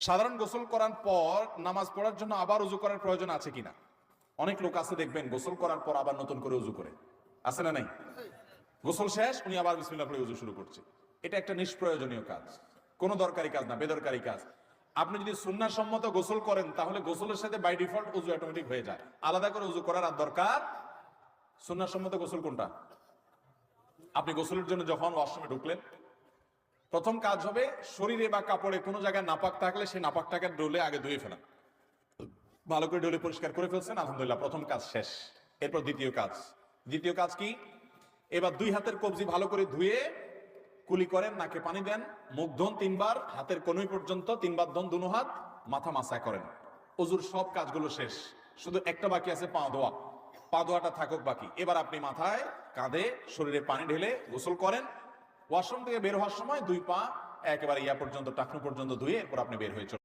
সাধারণ গোসল করার পর নামাজ পড়ার জন্য আবার উজু করার প্রয়োজন আছে কিনা? অনেক লোক আছে দেখবেন গোসল করার পর আবার নতুন করে উজু করে, আছে না নাই? গোসল শেষ উনি আবার বিসমিল্লাহ পড়ে উজু শুরু করছে। এটা একটা নিষ্প্রয়োজনীয় কাজ, কোনো দরকারি কাজ না, বেদরকারি কাজ। আপনি যদি সুন্নাহ সম্মত গোসল করেন তাহলে গোসলের সাথে বাই ডিফল্ট উজু অটোমেটিক হয়ে যায়, আলাদা করে উজু করার আর দরকার। সুন্নাহ সম্মত গোসল কোনটা? আপনি গোসলের জন্য যখন ওয়াশরুমে ঢুকলেন, প্রথম কাজ হবে শরীরে বা কাপড়ে কোনো জায়গায় নাপাক থাকলে সেই নাপাকটাকে ডলে আগে ধুয়ে ফেলা। ভালো করে ডলে পরিষ্কার করে ফেলছেন, আলহামদুলিল্লাহ, প্রথম কাজ শেষ। এরপর দ্বিতীয় কাজ কি? এবার দুই হাতের কবজি ভালো করে ধুয়ে কুলি করেন, নাকে পানি দেন, মুখ ধোন 3 বার, হাতের কনুই পর্যন্ত 3 বার ধোন দুনো হাত, মাথা মাসা করেন। অজুর সব কাজগুলো শেষ, শুধু একটা বাকি আছে, পা ধোয়া। পা ধোয়াটা থাকুক বাকি। এবার আপনি মাথায়, কাঁধে, শরীরে পানি ঢেলে গোসল করেন। ওয়াশরুম থেকে বের হওয়ার সময় 2 পা একেবারে ইয়া পর্যন্ত, টাকনু পর্যন্ত ধুয়ে এরপর আপনি বের হয়ে চলেন।